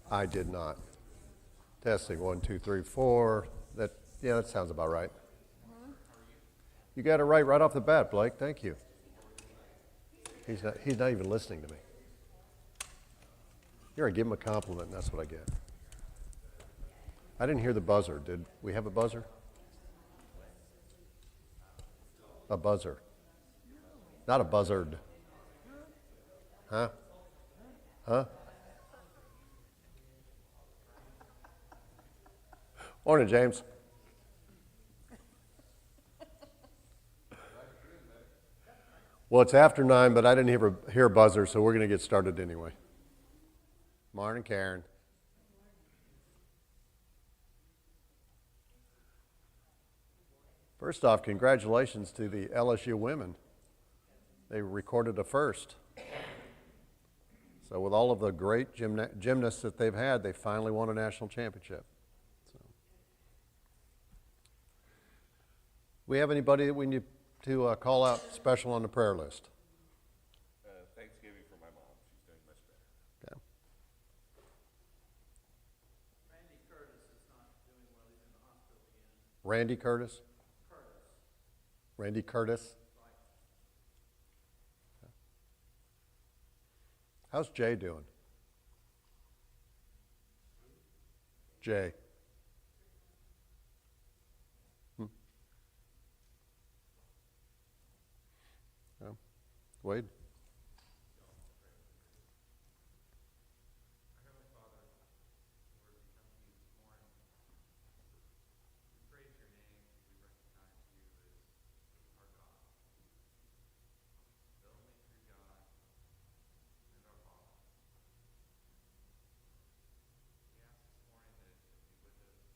I did not. Testing 1, 2, 3, 4. That sounds about right. You got it right off the bat, Blake. Thank you. He's not even listening to me. Here, I give him a compliment, and that's what I get. I didn't hear the buzzer. Did we have a buzzer? A buzzer. Not a buzzard. Huh? Huh? Morning, James. Well, it's after 9, but I didn't hear a buzzer, so we're going to get started anyway. Morning, Karen. First off, congratulations to the LSU women. They recorded a first. So with all of the great gymnasts that they've had, they finally won a national championship. So. We have anybody that we need to call out special on the prayer list? Thanksgiving for my mom. She's doing much better. Okay. Randy Curtis is not doing well. He's in the hospital again. Randy Curtis? Curtis. Randy Curtis? Right. Okay. How's Jay doing? Jay. Wade? Our Heavenly Father, Lord, we come to you this morning. We praise your name. We recognize you as our God, the only true God, and our Father. We ask this morning that you be with us, Father, that give us your wisdom.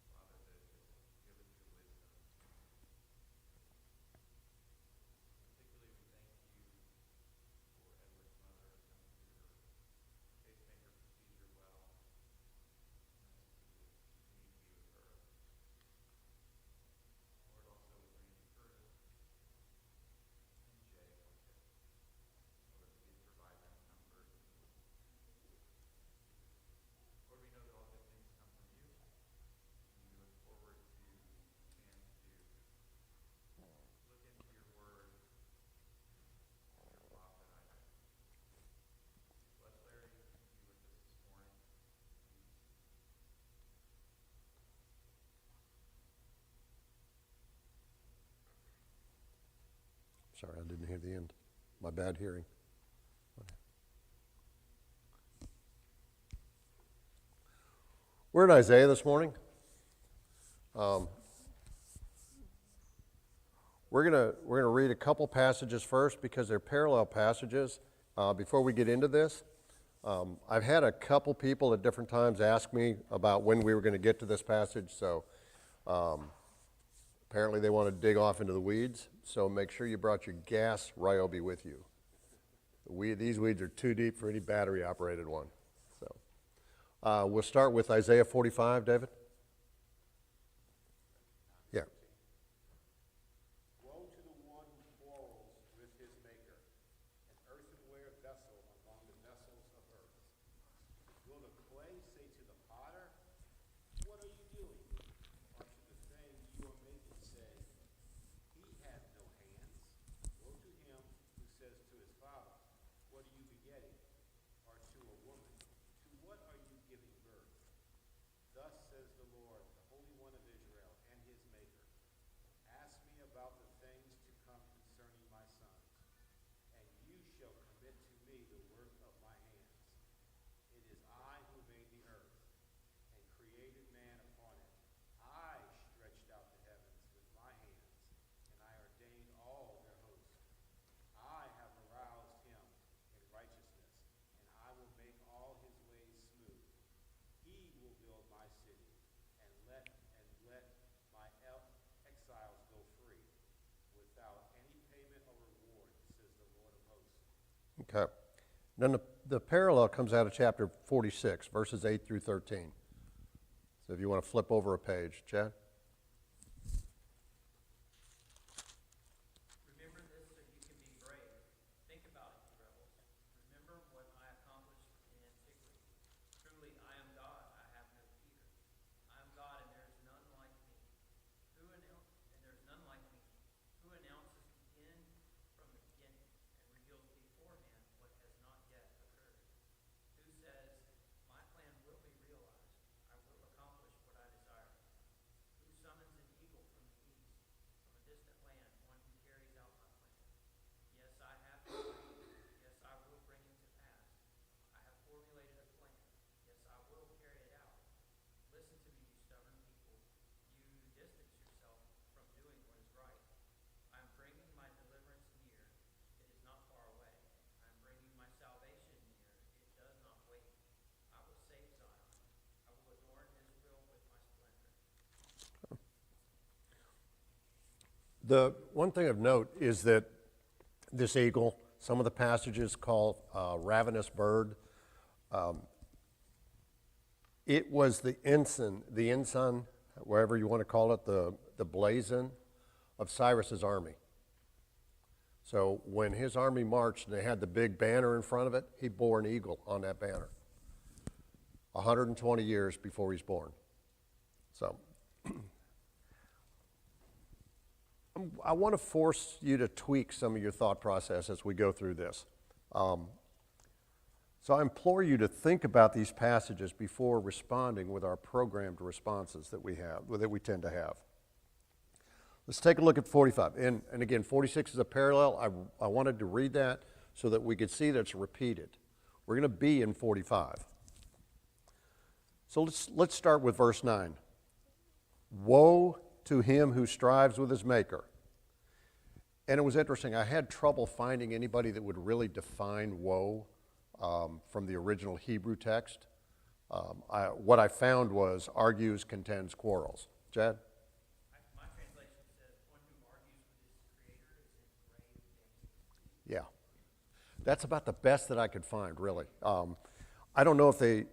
Particularly, we thank you for Edward's mother coming through her pacemaker procedure well. Continue to be with her. Lord, also with Randy Curtis and Jay, Lord, that you provide them comfort. Lord, we know that all good things come from you, and we look forward to the chance to look into your word. Bless Larry, be with us this morning. Sorry, I didn't hear the end. My bad hearing. We're in Isaiah this morning. We're gonna read a couple passages first because they're parallel passages. Before we get into this, I've had a couple people at different times ask me about when we were going to get to this passage. So apparently they want to dig off into the weeds. So make sure you brought your gas Ryobi with you. These weeds are too deep for any battery-operated one. So we'll start with Isaiah 45, David. Yeah. Woe to the one who quarrels with his maker, an earthenware vessel among the vessels of earth. Will the clay say to the potter, "What are you doing?" Or to the thing you are making say, "He had no hands"? Woe to him who says to his father, "What are you begetting?" Or to a woman, "To what are you giving birth?" Thus says the Lord, the Holy One of Israel, and his Maker. Ask me about the things to come concerning my sons, and you shall commit to me the work of my hands. It is I who made the earth, and created man upon it. I stretched out the heavens with my hands, and I ordained all their hosts. I have aroused him in righteousness, and I will make all his ways smooth. He will build my city, and let my exiles go free, without any payment or reward, says the Lord of hosts. Okay. Then the parallel comes out of chapter 46, verses 8 through 13. So if you want to flip over a page, Chad. Remember this so you can be brave. Think about it, you rebels. Remember what I accomplished in antiquity, The one thing of note is that this eagle, some of the passages call ravenous bird. It was the ensign, wherever you want to call it, the blazon of Cyrus's army. So when his army marched and they had the big banner in front of it, he bore an eagle on that banner. 120 years before he's born. So I want to force you to tweak some of your thought process as we go through this. So I implore you to think about these passages before responding with our programmed responses that we tend to have. Let's take a look at 45. And again, 46 is a parallel. I wanted to read that so that we could see that it's repeated. We're going to be in 45. So let's start with verse 9. Woe to him who strives with his maker. And it was interesting. I had trouble finding anybody that would really define woe from the original Hebrew text. What I found was argues, contends, quarrels. Chad? My translation says, one who argues with his creator is in grave danger. Yeah. That's about the best that I could find, really. I don't know if they,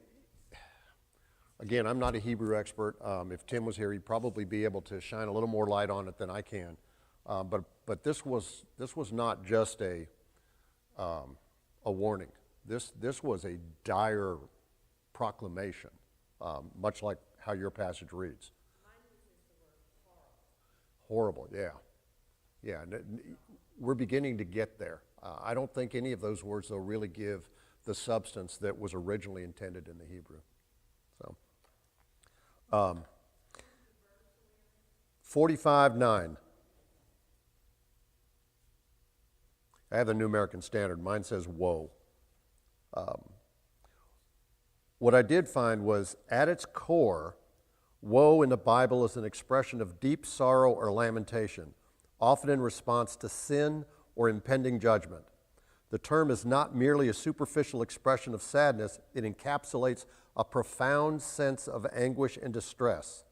again, I'm not a Hebrew expert. If Tim was here, he'd probably be able to shine a little more light on it than I can. But this was not just a warning. This was a dire proclamation, much like how your passage reads. Mine uses the word Horrible, horrible. yeah. We're beginning to get there. I don't think any of those words, though, really give the substance that was originally intended in the Hebrew. So, 45:9. I have the New American Standard. Mine says woe. What I did find was, at its core, woe in the Bible is an expression of deep sorrow or lamentation, often in response to sin or impending judgment. The term is not merely a superficial expression of sadness, it encapsulates a profound sense of anguish and distress.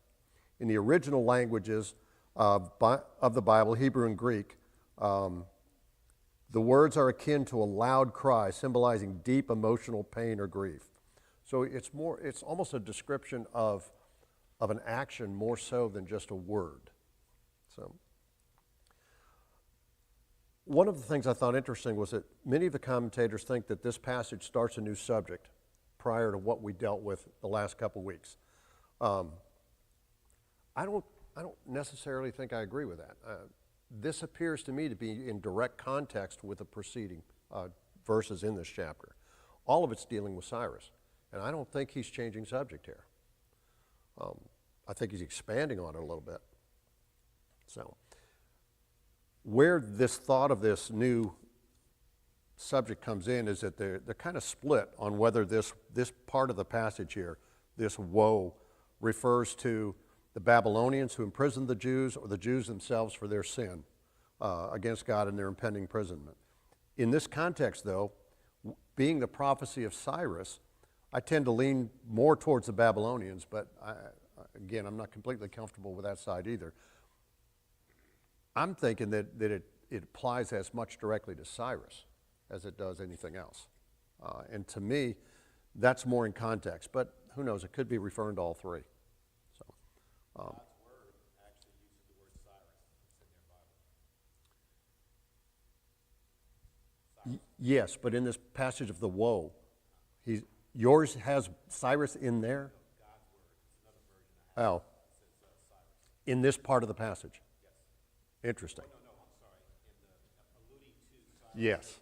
In the original languages of the Bible, Hebrew and Greek, the words are akin to a loud cry, symbolizing deep emotional pain or grief. So it's almost a description of an action more so than just a word. So one of the things I thought interesting was that many of the commentators think that this passage starts a new subject prior to what we dealt with the last couple weeks. I don't necessarily think I agree with that. This appears to me to be in direct context with the preceding verses in this chapter. All of it's dealing with Cyrus, and I don't think he's changing subject here. I think he's expanding on it a little bit. So, where this thought of this new subject comes in is that they're kind of split on whether this part of the passage here, this woe, refers to the Babylonians who imprisoned the Jews or the Jews themselves for their sin against God and their impending imprisonment. In this context, though, being the prophecy of Cyrus, I tend to lean more towards the Babylonians, but again, I'm not completely comfortable with that side either. I'm thinking that it applies as much directly to Cyrus as it does anything else. And to me, that's more in context, but who knows, it could be referring to all three. God's word actually uses the word Cyrus. It's in their Bible. Yes, but in this passage of the woe, yours has Cyrus in there? God's word. It's another version I have. Oh, It says Cyrus. in this part of the passage? Yes. Interesting. No, I'm sorry. Alluding to Cyrus.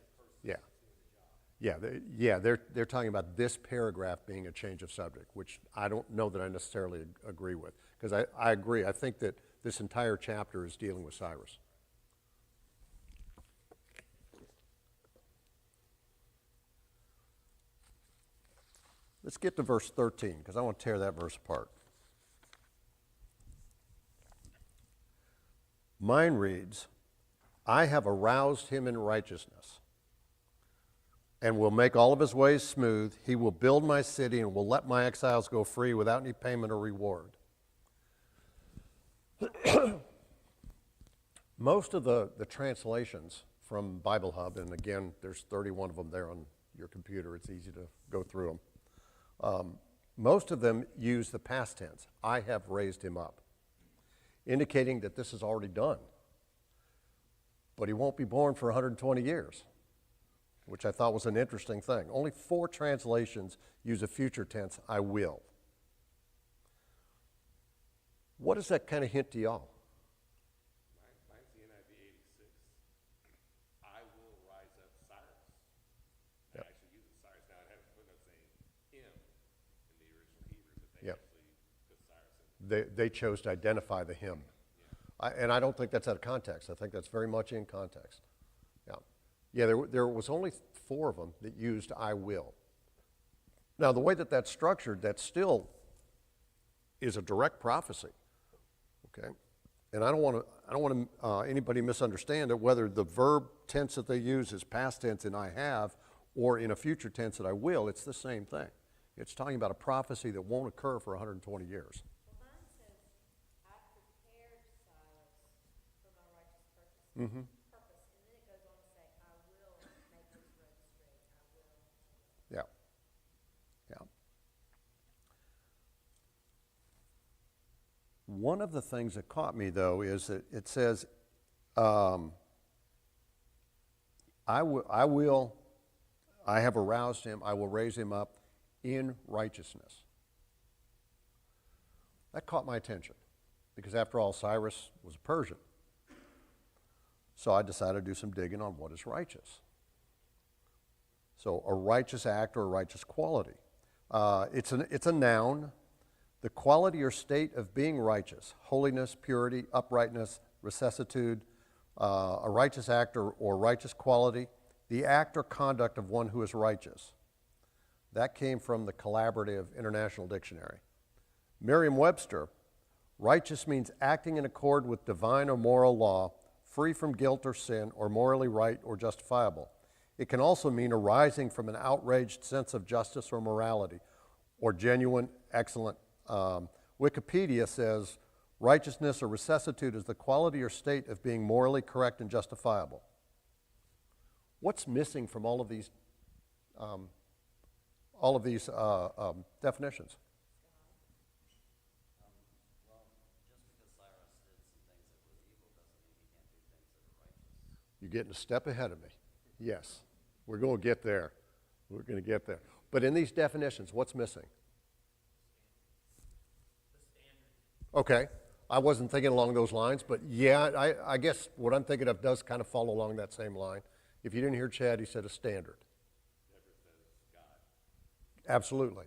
Yes, yeah. They're talking about this paragraph being a change of subject, which I don't know that I necessarily agree with. Because I agree, I think that this entire chapter is dealing with Cyrus. Let's get to verse 13, because I want to tear that verse apart. Mine reads, I have aroused him in righteousness, and will make all of his ways smooth. He will build my city and will let my exiles go free without any payment or reward. Most of the translations from Bible Hub, and again, there's 31 of them there on your computer, it's easy to go through them. Most of them use the past tense, I have raised him up, indicating that this is already done. But he won't be born for 120 years, which I thought was an interesting thing. Only 4 translations use a future tense, I will. What does that kind of hint to y'all? Mine's the NIV 86. I will rise up Cyrus. It Yep. actually uses Cyrus. Now, it had a footnote saying him in the original Hebrew, but they Yep. actually put Cyrus in. They chose to identify the him. And I don't think that's out of context. I think that's very much in context. Yeah, yeah. There was only 4 of them that used "I will." Now, the way that that's structured, that still is a direct prophecy. Okay, and I don't want anybody misunderstand it. Whether the verb tense that they use is past tense in "I have" or in a future tense that "I will," it's the same thing. It's talking about a prophecy that won't occur for 120 years. Well, mine says, I prepared Cyrus for my righteous purpose. Mm-hmm. Purpose, and then it goes on to say, I will make his road straight. I will. Yeah. Yeah. One of the things that caught me, though, is that it says, I have aroused him, I will raise him up in righteousness. That caught my attention, because after all, Cyrus was a Persian. So I decided to do some digging on what is righteous. So a righteous act or a righteous quality. It's a noun. The quality or state of being righteous, holiness, purity, uprightness, rectitude, a righteous act or righteous quality, the act or conduct of one who is righteous. That came from the Collaborative International Dictionary. Merriam-Webster, righteous means acting in accord with divine or moral law, free from guilt or sin, or morally right or justifiable. It can also mean arising from an outraged sense of justice or morality, or genuine, excellent. Wikipedia says, righteousness or rectitude is the quality or state of being morally correct and justifiable. What's missing from all of these definitions? Well, just because Cyrus did some things that were evil doesn't mean he can't do things that are righteous. You're getting a step ahead of me. Yes, we're going to get there. We're going to get there. But in these definitions, what's missing? Okay, I wasn't thinking along those lines, but yeah, I guess what I'm thinking of does kind of follow along that same line. If you didn't hear Chad, he said a standard. Never says God. Absolutely.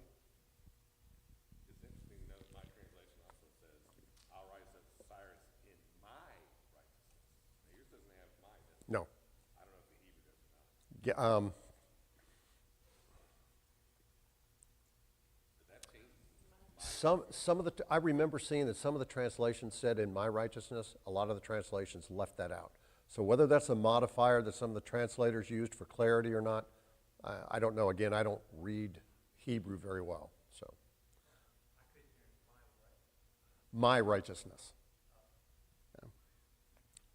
It's interesting to note my translation also says, I'll rise up Cyrus in my righteousness. Now, yours doesn't have my, does it? No. I don't know if the Hebrew does or not. Yeah, But that changes. some of the, I remember seeing that some of the translations said in my righteousness, a lot of the translations left that out. So whether that's a modifier that some of the translators used for clarity or not, I don't know. Again, I don't read Hebrew very well, so. My righteousness. Yeah.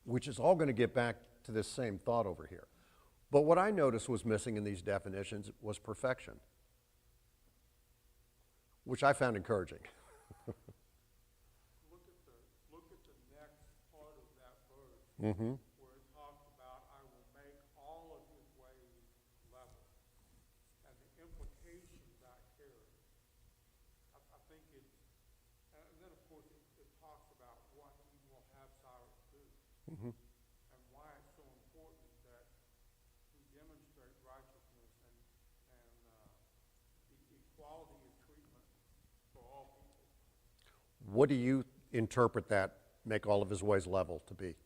Which is all going to get back to this same thought over here. But what I noticed was missing in these definitions was perfection, which I found encouraging. Look at the next part of that verse, Mm-hmm. where it talks about, I will make all of his ways level. And the implication that carries. I think it's, and then of course it talks about what he will have Cyrus do. Mm-hmm. And why it's so important that we demonstrate righteousness and equality of treatment for all people. What do you interpret that make all of his ways level to be?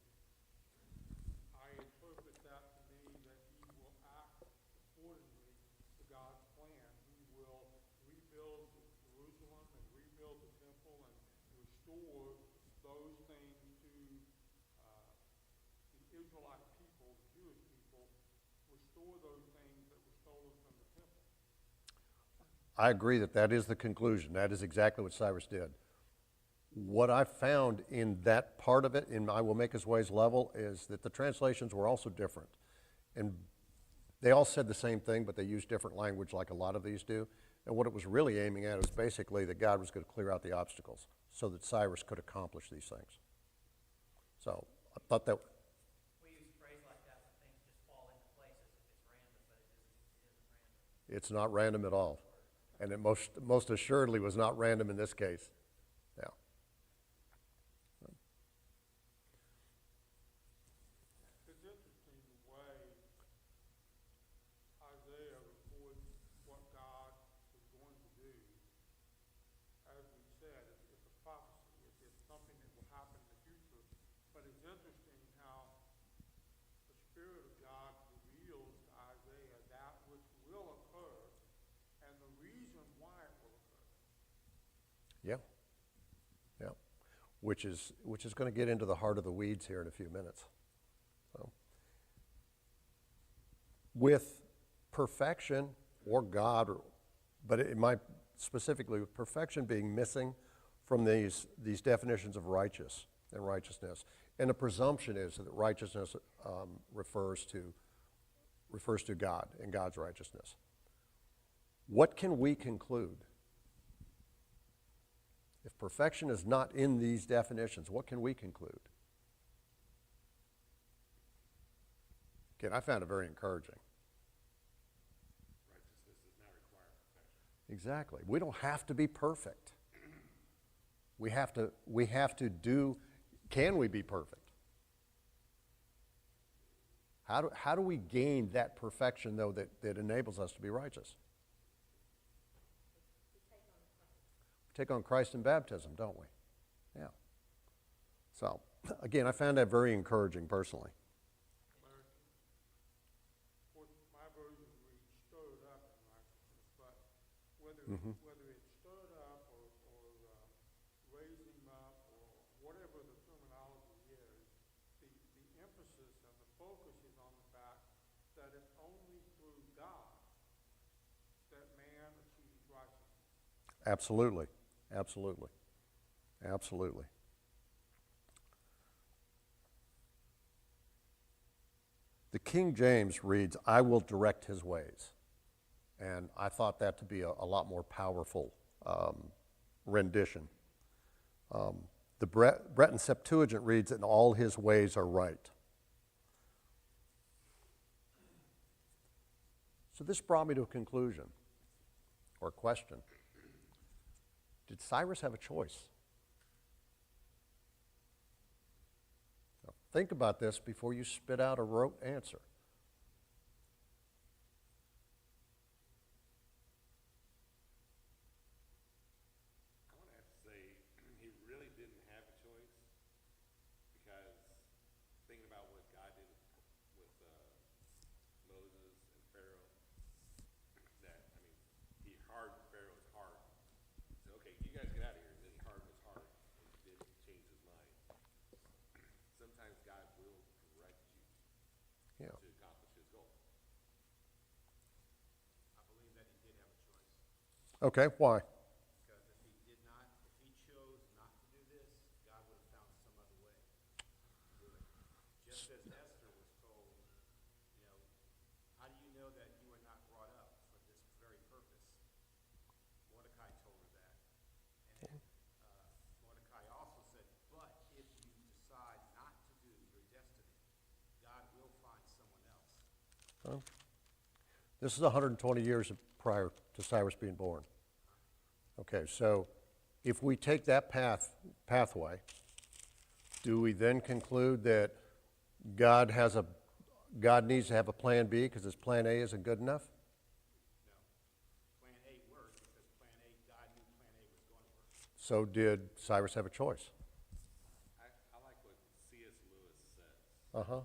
I interpret that to mean that he will act accordingly to God's plan. He will rebuild Jerusalem and rebuild the temple and restore those things to the Israelite people, the Jewish people, restore those things that were stolen from the temple. I agree that that is the conclusion. That is exactly what Cyrus did. What I found in that part of it, in I Will Make His Ways Level, is that the translations were also different. And they all said the same thing, but they used different language like a lot of these do. And what it was really aiming at was basically that God was going to clear out the obstacles so that Cyrus could accomplish these things. So I thought that, We use a phrase like that when things just fall into place as if it's random, but it isn't random. it's not random at all. And it most assuredly was not random in this case. Yeah. It's interesting the way Isaiah records what God is going to do. As we said, it's a prophecy. It's something that will happen in the future. But it's interesting how the Spirit of God reveals to Isaiah that which will occur and the reason why it will occur. Yeah. Yeah. Which is going to get into the heart of the weeds here in a few minutes. So, with perfection or God, but it might specifically with perfection being missing from these definitions of righteous and righteousness. And the presumption is that righteousness refers to God and God's righteousness. What can we conclude? If perfection is not in these definitions, what can we conclude? Again, I found it very encouraging. Righteousness does not require perfection. Exactly. We don't have to be perfect. We have to do, can we be perfect? How do we gain that perfection, though, that enables us to be righteous? We take on Christ in baptism, don't we? Yeah. So, again, I found that very encouraging personally. Of course, my version reads stirred up in righteousness, but whether it's stirred up or raised him up or whatever the terminology is, the emphasis and the focus is on the fact that it's only through God that man achieves righteousness. Absolutely. Absolutely. Absolutely. The King James reads, I will direct his ways. And I thought that to be a lot more powerful rendition. The Breton Septuagint reads, and all his ways are right. So this brought me to a conclusion or question. Did Cyrus have a choice? Now, think about this before you spit out a rote answer. I want to have to say he really didn't have a choice because thinking about what God did with Moses and Pharaoh, that, I mean, he hardened Pharaoh's heart. He said, okay, you guys get out of here. And then he hardened his heart and he did change his mind. Sometimes God will direct you Yeah. to accomplish his goal. I believe that he did have a choice. Okay, why? Because if he did not, if he chose not to do this, God would have found some other way to do it. Just as Esther was told, you know, how do you know that you were not brought up for this very purpose? Mordecai told her that. And Mordecai also said, but if you decide not to do your destiny, God will find someone else. Well, this is 120 years prior to Cyrus being born. Okay, so if we take that pathway, do we then conclude that God needs to have a plan B because his plan A isn't good enough? No. Plan A worked because Plan A, God knew Plan A was going to work. So did Cyrus have a choice? I like what C.S. Lewis says. Uh-huh.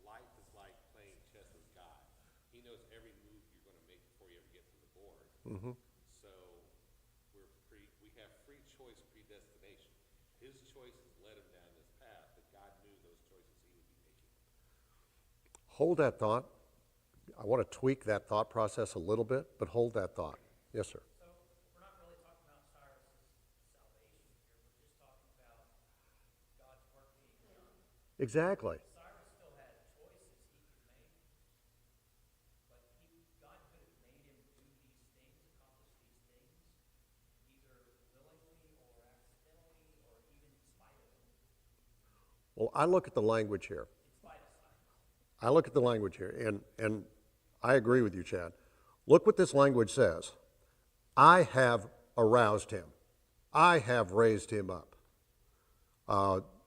Life is like playing chess with God. He knows every move you're going to make before you ever get to the board. Mm-hmm. So we have free choice predestination. His choices led him down this path, but God knew those choices he would be making. Hold that thought. I want to tweak that thought process a little bit, but hold that thought. Yes, sir. So we're not really talking about Cyrus's salvation here, we're just talking Exactly. Cyrus still had choices he could make, but God could have made him do these things, accomplish these things, either willingly or accidentally or even in spite of him, Well, I look at the language here. in spite of Cyrus. I look at the language here, and I agree with you, Chad. Look what this language says. I have aroused him. I have raised him up.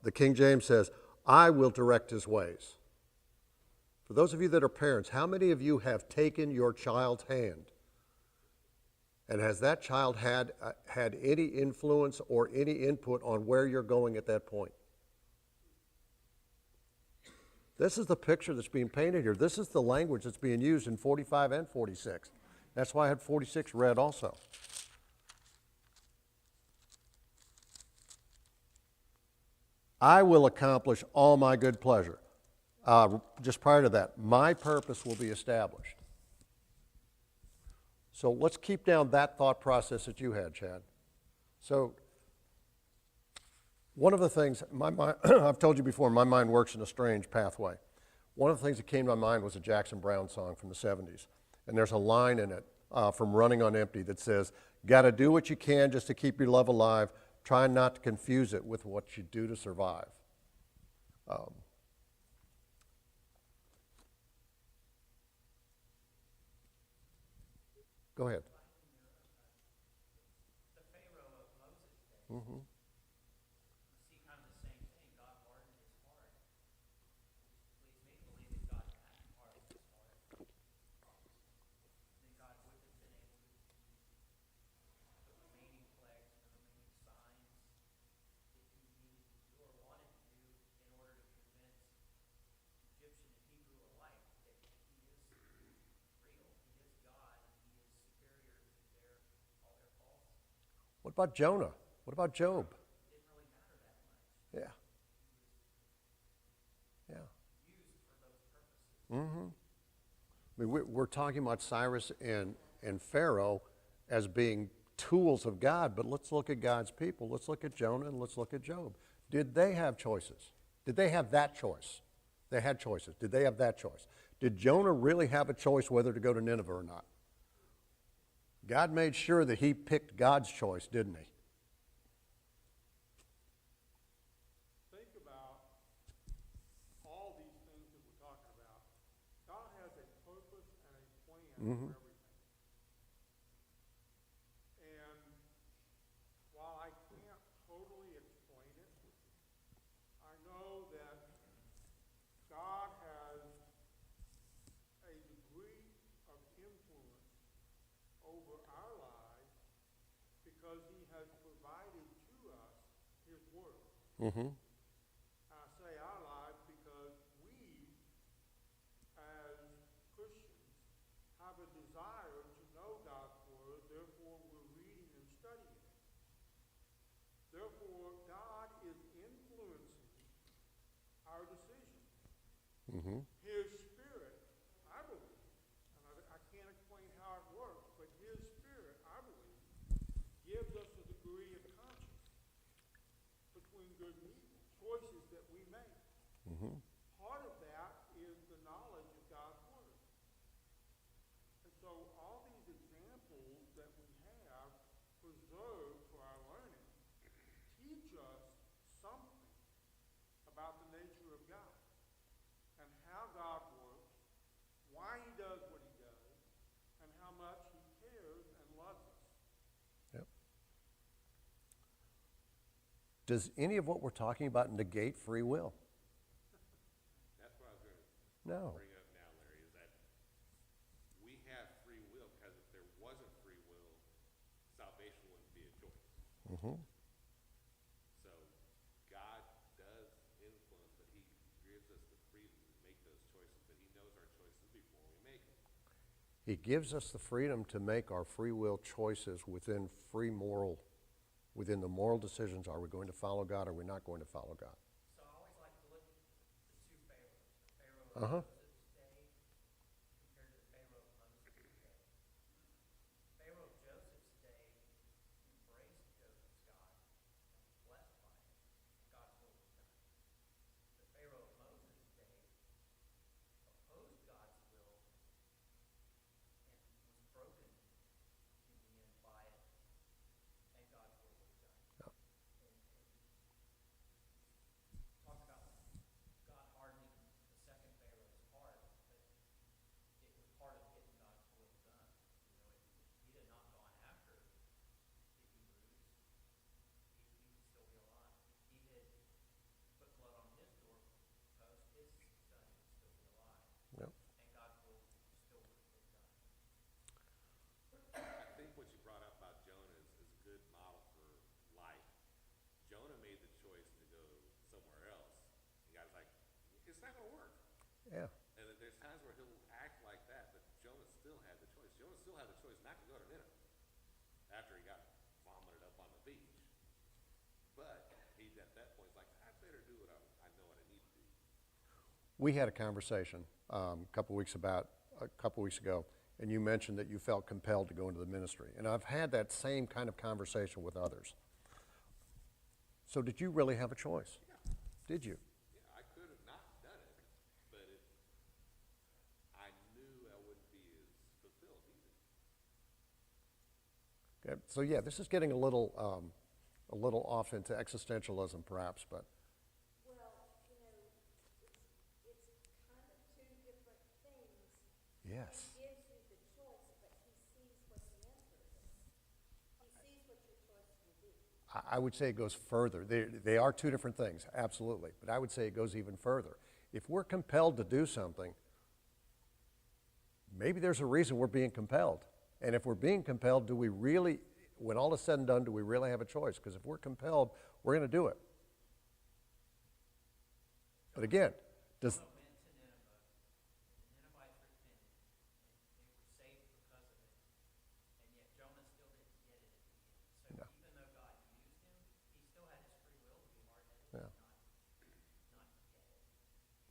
The King James says, I will direct his ways. For those of you that are parents, how many of you have taken your child's hand? And has that child had any influence or any input on where you're going at that point? This is the picture that's being painted here. This is the language that's being used in 45 and 46. That's why I had 46 read also. I will accomplish all my good pleasure. Just prior to that, my purpose will be established. So let's keep down that thought process that you had, Chad. So one of the things, I've told you before, my mind works in a strange pathway. One of the things that came to my mind was a Jackson Browne song from the 70s. And there's a line in it from Running on Empty that says, gotta do what you can just to keep your love alive. Try not to confuse it with what you do to survive. Go ahead. The Pharaoh of Moses' day. You see kind of the same thing. God hardened his heart. Leads me to believe that God hadn't hardened his heart. Then God would have been able to use the remaining plagues and the remaining signs that he needed to do or wanted to do in order to convince Egyptian and Hebrew alike that he is real, he is God, and he is superior to all their faults. What about Jonah? What about Job? Didn't really matter that much. Yeah. Yeah. Used for those purposes. I mean, we're talking about Cyrus and Pharaoh as being tools of God, but let's look at God's people. Let's look at Jonah and let's look at Job. Did they have choices? Did they have that choice? They had choices. Did they have that choice? Did Jonah really have a choice whether to go to Nineveh or not? God made sure that he picked God's choice, didn't he? Think about all these things that we're talking about. God has a purpose and a plan for everything. And while I can't totally explain it, I know that God has a degree of influence over our lives because he has provided to us his word. I say our lives because we, as Christians, have a desire to know God's word, therefore we're reading and studying it. Therefore, God is influencing our decisions. His Spirit, I believe, and I can't explain how it works, but His Spirit, I believe, gives us a degree of conscience between good and evil, choices that we make. Part of that is the knowledge of God's Word. And so all these examples that we have preserved for our learning teach us something about the nature of God and how God works, why he does what he does, and how much he cares and loves us. Yep. Does any of what we're talking about negate free will? That's what I was going to No. bring up now, Larry, is that we have free will because if there wasn't free will, salvation wouldn't be a choice. So God does influence, but he gives us the freedom to make those choices, but he knows our choices before we make them. He gives us the freedom to make our free will choices within within the moral decisions. Are we going to follow God or are we not going to follow God? So I always like to look at the two pharaohs, the Pharaoh of Joseph's day compared to the Pharaoh of Moses' day. Pharaoh of Joseph's day embraced Joseph's God and was blessed by it. God's will was done. The Pharaoh of Yeah. And then there's times where he'll act like that, but Jonah still had the choice. Jonah still had the choice not to go to Nineveh after he got vomited up on the beach. But he, at that point, is like, I better do what I know what I need to do. We had a conversation a couple weeks ago, and you mentioned that you felt compelled to go into the ministry. And I've had that same kind of conversation with others. So did you really have a choice? Yeah. Did you? Yeah, I could have not done it, but I knew I wouldn't be as fulfilled either. Okay. So yeah, this is getting a little off into existentialism, perhaps, but Well, you know, it's kind of two different things. yes. He gives you the choice, but he sees what the answer is. He sees what your choice will be. I would say it goes further. They are two different things, absolutely. But I would say it goes even further. If we're compelled to do something, maybe there's a reason we're being compelled. And if we're being compelled, do we really, when all is said and done, do we really have a choice? Because if we're compelled, we're going to do it. But again, does... Jonah went to Nineveh, the Ninevites repented, and they were saved because of it. And yet Jonah still didn't get it at the end. So No. even though God used him, he still had his free will to be hard-headed Yeah. and not get it.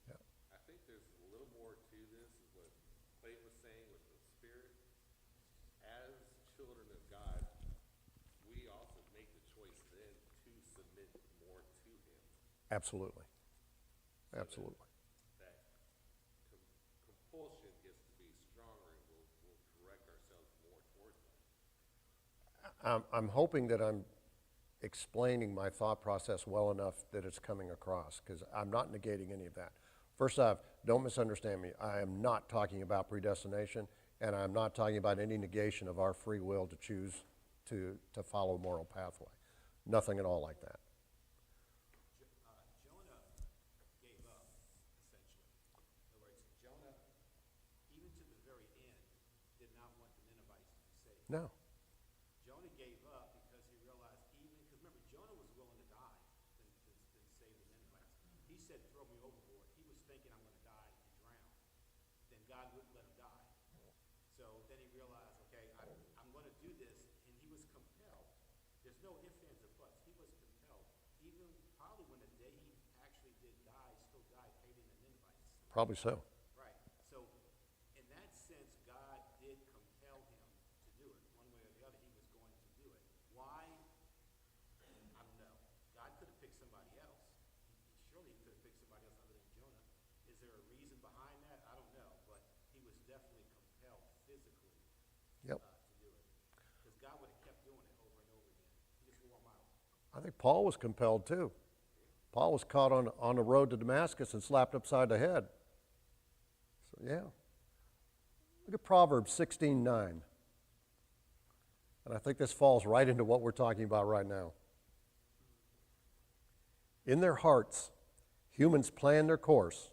Yeah. I think there's a little more to this, is what Clayton was saying with the Spirit. As children of God, we also make the choice then to submit more to Him. Absolutely. Absolutely. That compulsion gets to be stronger, and we'll direct ourselves more towards that. I'm hoping that I'm explaining my thought process well enough that it's coming across, because I'm not negating any of that. First off, don't misunderstand me. I am not talking about predestination, and I'm not talking about any negation of our free will to choose to follow a moral pathway. Nothing at all like that. Jonah gave up, essentially. In other words, Jonah, even to the very end, did not want the Ninevites to be saved. No. Jonah gave up because he realized because remember, Jonah was willing to die than save the Ninevites. He said, throw me overboard. He was thinking, I'm going to die and drown. Then God wouldn't let him die. So then he realized, okay, I'm going to do this, and he was compelled. There's no ifs, ands, or buts. He was compelled. Even probably when the day he actually did die, he still died hating the Ninevites. Probably so. Right. So in that sense, God did compel him to do it. One way or the other, he was going to do it. Why? I don't know. God could have picked somebody else. Surely he could have picked somebody else other than Jonah. Is there a reason behind that? I don't know. But he was definitely compelled physically Yep. to do it. Because God would have kept doing it over and over again. He just wore him out. I think Paul was compelled too. Paul was caught on the road to Damascus and slapped upside the head. So yeah. Look at Proverbs 16:9. And I think this falls right into what we're talking about right now. In their hearts, humans plan their course,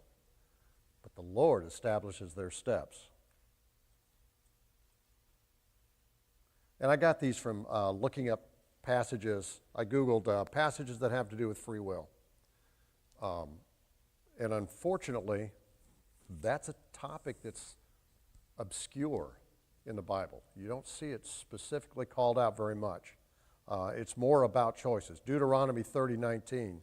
but the Lord establishes their steps. And I got these from looking up passages. I Googled passages that have to do with free will. And unfortunately, that's a topic that's obscure in the Bible. You don't see it specifically called out very much. It's more about choices. Deuteronomy 30:19.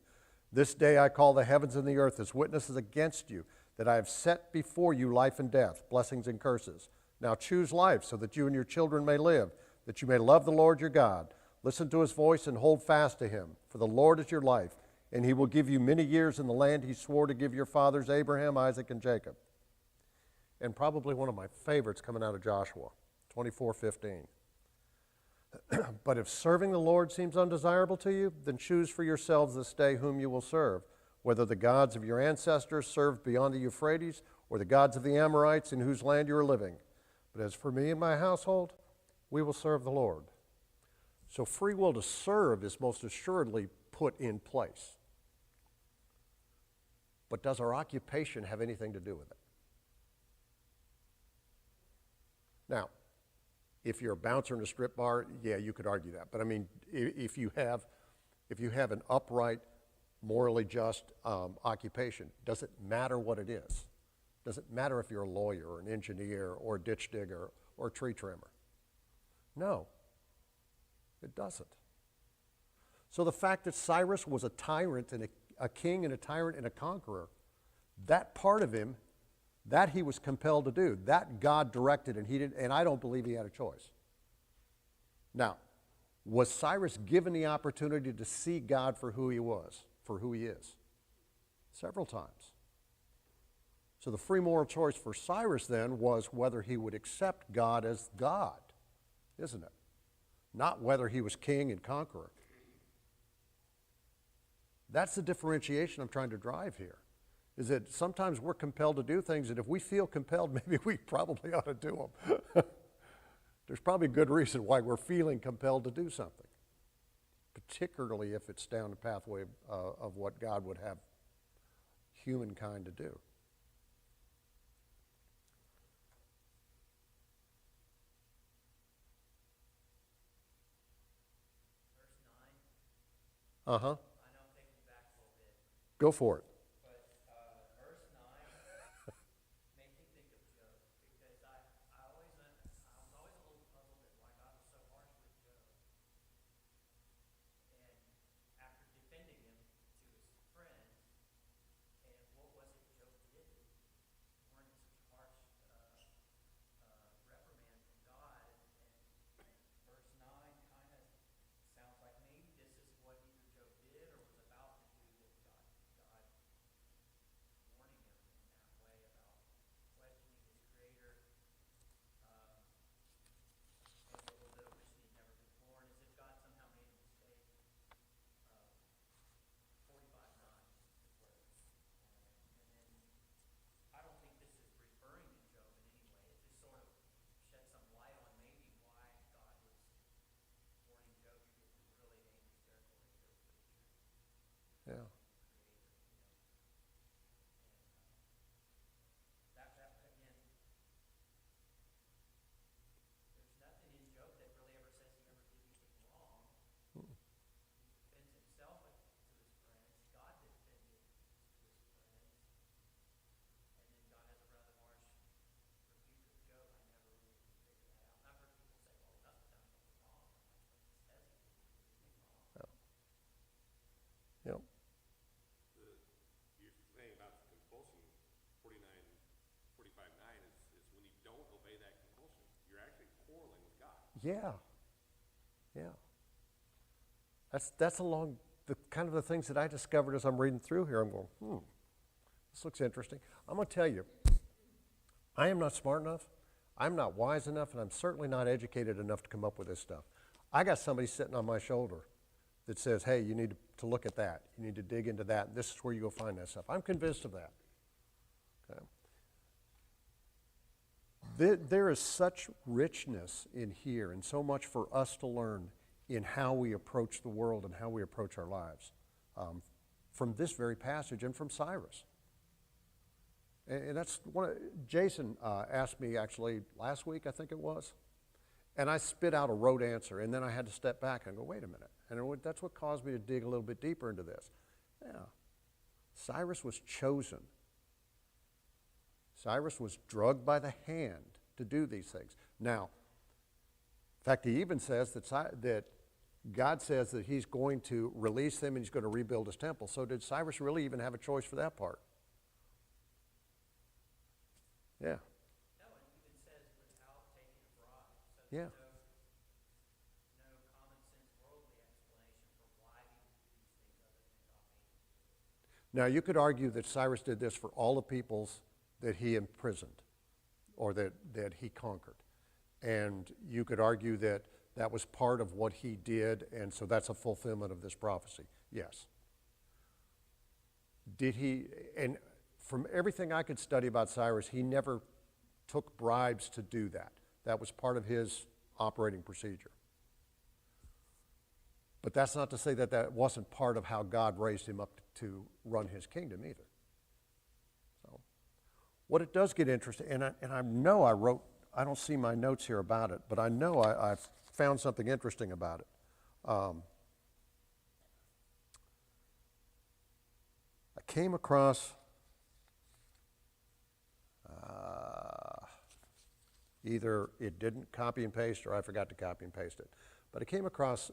This day I call the heavens and the earth as witnesses against you, that I have set before you life and death, blessings and curses. Now choose life so that you and your children may live, that you may love the Lord your God. Listen to his voice and hold fast to him, for the Lord is your life, and he will give you many years in the land he swore to give your fathers Abraham, Isaac, and Jacob. And probably one of my favorites coming out of Joshua, 24:15. But if serving the Lord seems undesirable to you, then choose for yourselves this day whom you will serve, whether the gods of your ancestors served beyond the Euphrates or the gods of the Amorites in whose land you are living. But as for me and my household, we will serve the Lord. So free will to serve is most assuredly put in place. But does our occupation have anything to do with it? Now, if you're a bouncer in a strip bar, yeah, you could argue that. But I mean, if you have an upright, morally just occupation, does it matter what it is? Doesn't matter if you're a lawyer or an engineer or a ditch digger or a tree trimmer. No, it doesn't. So the fact that Cyrus was a tyrant and a king and a tyrant and a conqueror, that part of him, that he was compelled to do, that God directed, and he didn't, and I don't believe he had a choice. Now, was Cyrus given the opportunity to see God for who he was, for who he is? Several times. So the free moral choice for Cyrus then was whether he would accept God as God, isn't it? Not whether he was king and conqueror. That's the differentiation I'm trying to drive here, is that sometimes we're compelled to do things, and if we feel compelled, maybe we probably ought to do them. There's probably a good reason why we're feeling compelled to do something, particularly if it's down the pathway of what God would have humankind to do. Verse 9, Uh-huh. I know I'm taking you back a little bit, Go for it. but verse 9 made me think of Job, because I was always a little puzzled at why God was so harsh with Job. And after defending him to his friends, and what was it Job did that warranted such a harsh reprimand from God? And verse 9 kind of sounds like maybe this is what either Job did or was about to do, that God warning him in that way about questioning his creator. Maybe a little bit of wishing he'd never been born, as if God somehow made a mistake. 45:9 is where it's and then I don't think this is referring to Job in any way. It just sort of shed some light on maybe why God was warning Job to get some really dangerous territory here with the Yeah. creator. And that again, there's nothing in Job that really ever says he ever did anything wrong. He defends himself to his friends. God defended to his friends. And then God has a rather harsh rebuke of Job. I never really figured that out. I've heard people say, well, he must have done something wrong. I'm like, but it says he didn't do anything wrong. Yep. You're saying about the compulsion, 45:9 is when you don't obey that compulsion, you're actually quarreling with God. Yeah. Yeah. That's along the kind of the things that I discovered as I'm reading through here. I'm going, this looks interesting. I'm going to tell you, I am not smart enough, I'm not wise enough, and I'm certainly not educated enough to come up with this stuff. I got somebody sitting on my shoulder that says, hey, you need to look at that. You need to dig into that. This is where you go find that stuff. I'm convinced of that. Okay. There is such richness in here and so much for us to learn in how we approach the world and how we approach our lives from this very passage and from Cyrus. And that's Jason asked me actually last week, I think it was, and I spit out a rote answer, and then I had to step back and go, wait a minute. And that's what caused me to dig a little bit deeper into this. Yeah, Cyrus was chosen. Cyrus was drugged by the hand to do these things. Now, in fact, he even says that God says that he's going to release them and he's going to rebuild his temple. So did Cyrus really even have a choice for that part? Yeah. No, it even says without taking a bribe. So Yeah. there's no common sense worldly explanation for why he would do these things other than God made him do it. Now, you could argue that Cyrus did this for all the peoples that he imprisoned or that he conquered. And you could argue that that was part of what he did, and so that's a fulfillment of this prophecy. Yes. Did he, and from everything I could study about Cyrus, he never took bribes to do that. That was part of his operating procedure. But that's not to say that that wasn't part of how God raised him up to run his kingdom either. So, what it does get interesting, and I know I don't see my notes here about it, but I know I've found something interesting about it. I came across, either it didn't copy and paste or I forgot to copy and paste it. But I came across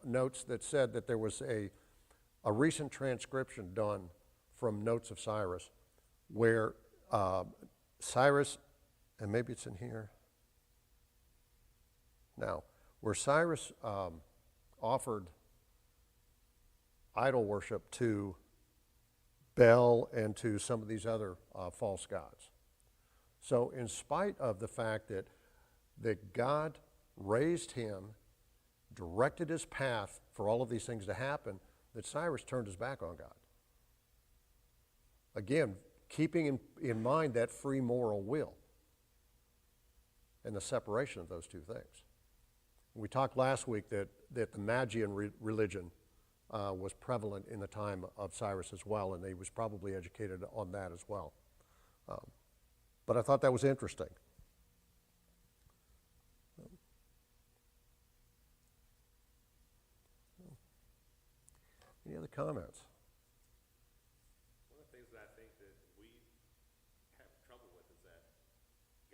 notes that said that there was a recent transcription done from Notes of Cyrus where Cyrus, and maybe it's in here, no, where Cyrus offered idol worship to Bel and to some of these other false gods. So in spite of the fact that God raised him, directed his path for all of these things to happen, that Cyrus turned his back on God. Again, keeping in mind that free moral will and the separation of those two things. We talked last week that the Magian religion was prevalent in the time of Cyrus as well, and he was probably educated on that as well. But I thought that was interesting. Any other comments? One of the things that I think that we have trouble with is that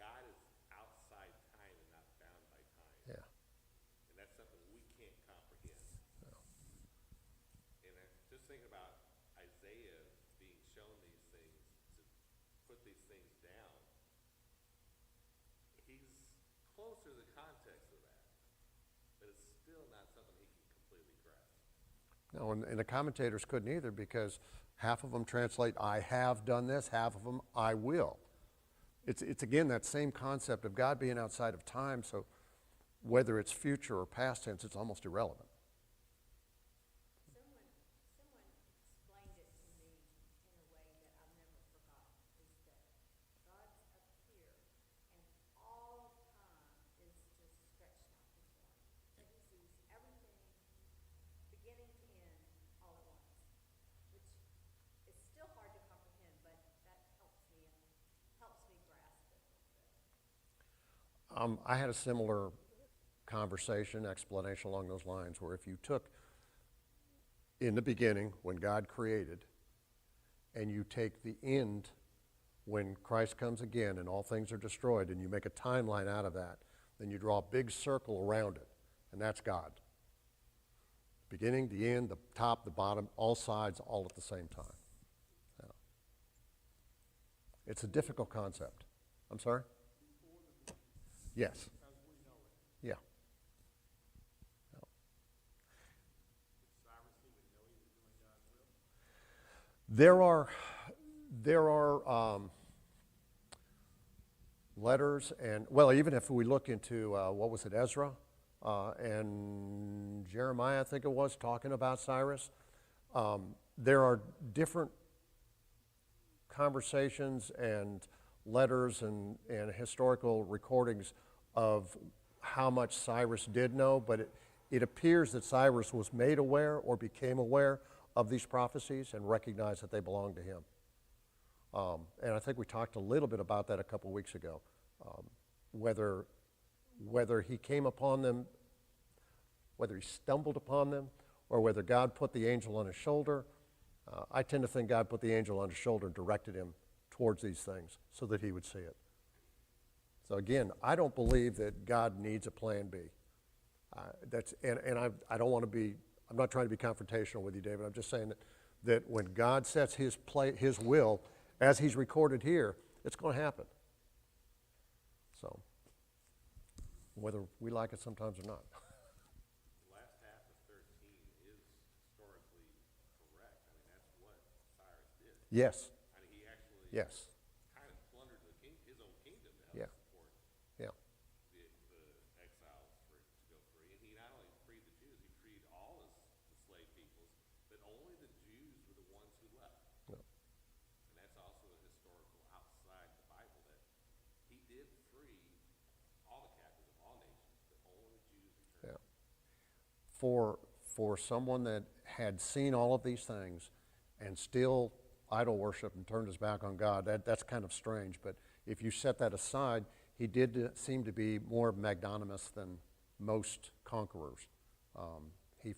God is outside time and not bound by time. Yeah. And that's something we can't comprehend. And just thinking about Isaiah being shown these things, to put these things down, he's closer to the context of that, but it's still not something he can completely grasp. No, and the commentators couldn't either, because half of them translate, I have done this, half of them, I will. It's again that same concept of God being outside of time, so whether it's future or past tense, it's almost irrelevant. Someone explained it to me in a way that I've never forgotten, is that God's up here and all of time is just stretched out before him. So he sees everything beginning to end all at once, which is still hard to comprehend, but that helps me grasp it a little bit. I had a similar conversation, explanation along those lines, where if you took in the beginning when God created and you take the end when Christ comes again and all things are destroyed and you make a timeline out of that, then you draw a big circle around it, and that's God. Beginning, the end, the top, the bottom, all sides, all at the same time. Yeah. It's a difficult concept. I'm sorry? Yes. Yeah. There are letters, and well, even if we look into what was it, Ezra and Jeremiah, I think it was, talking about Cyrus. There are different conversations and letters and historical recordings of how much Cyrus did know, but it appears that Cyrus was made aware or became aware of these prophecies and recognized that they belonged to him. And I think we talked a little bit about that a couple weeks ago, whether he came upon them, whether he stumbled upon them, or whether God put the angel on his shoulder. I tend to think God put the angel on his shoulder and directed him towards these things so that he would see it. So again, I don't believe that God needs a plan B. I don't want to be, I'm not trying to be confrontational with you, David. I'm just saying that when God sets his will, as he's recorded here, it's going to happen. So, whether we like it sometimes or not. The last half of 13 is historically correct. I mean, that's what Cyrus did. Yes. I mean, he actually Yes. kind of plundered his own kingdom to help Yeah. support Yeah. the exiles to go free. And he not only freed the Jews, he freed all the slave peoples, but only the Jews were the ones who left. Yeah. And that's also a historical outside the Bible, that he did free all the captives of all nations, but only the Jews returned. Yeah. For someone that had seen all of these things and still idol worship and turned his back on God, that's kind of strange. But if you set that aside, he did seem to be more magnanimous than most conquerors. He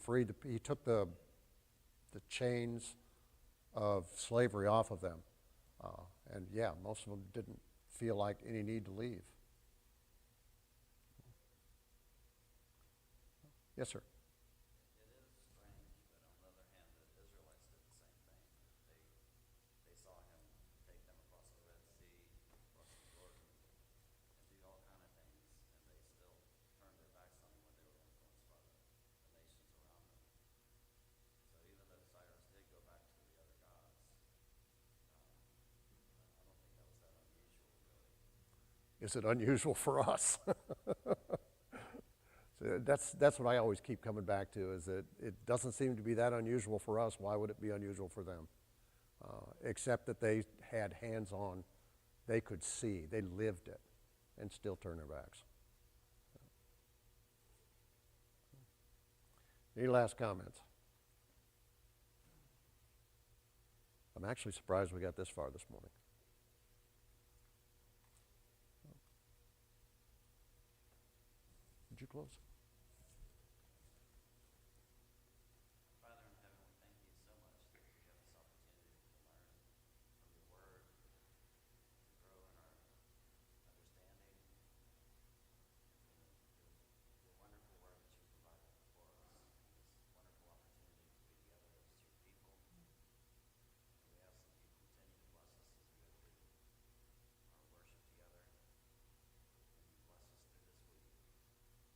took the chains of slavery off of them. And yeah, most of them didn't feel like any need to leave. Yes, sir. It is strange, but on the other hand, the Israelites did the same thing. They saw him take them across the Red Sea, across the Jordan, and do all kind of things, and they still turned their backs on him when they were influenced by the nations around them. So even though Cyrus did go back to the other gods, I don't think that was that unusual, really. Is it unusual for us? So that's what I always keep coming back to, is that it doesn't seem to be that unusual for us. Why would it be unusual for them? Except that they had hands-on, they could see, they lived it, and still turn their backs. Any last comments? I'm actually surprised we got this far this morning. Did you close?